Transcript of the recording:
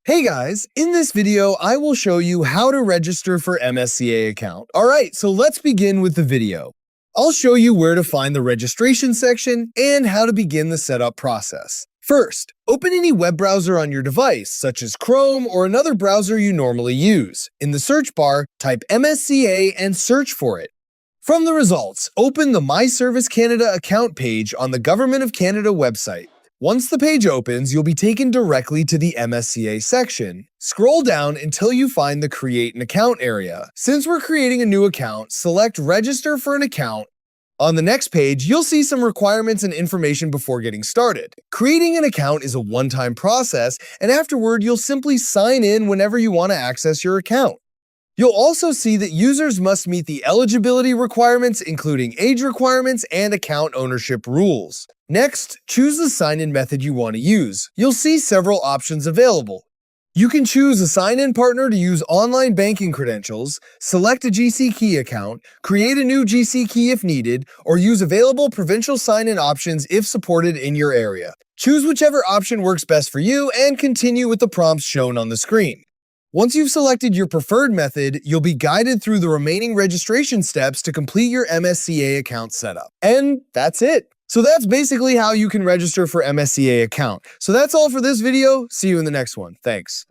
Hey guys, in this video, I will show you how to register for MSCA account. Alright, so let's begin with the video. I'll show you where to find the registration section and how to begin the setup process. First, open any web browser on your device, such as Chrome or another browser you normally use. In the search bar, type MSCA and search for it. From the results, open the My Service Canada account page on the Government of Canada website. Once the page opens, you'll be taken directly to the MSCA section. Scroll down until you find the Create an Account area. Since we're creating a new account, select Register for an account. On the next page, you'll see some requirements and information before getting started. Creating an account is a one-time process, and afterward, you'll simply sign in whenever you want to access your account. You'll also see that users must meet the eligibility requirements, including age requirements and account ownership rules. Next, choose the sign-in method you want to use. You'll see several options available. You can choose a sign-in partner to use online banking credentials, select a GC key account, create a new GC key if needed, or use available provincial sign-in options if supported in your area. Choose whichever option works best for you and continue with the prompts shown on the screen. Once you've selected your preferred method, you'll be guided through the remaining registration steps to complete your MSCA account setup. And that's it. So that's basically how you can register for MSCA account. So that's all for this video. See you in the next one. Thanks.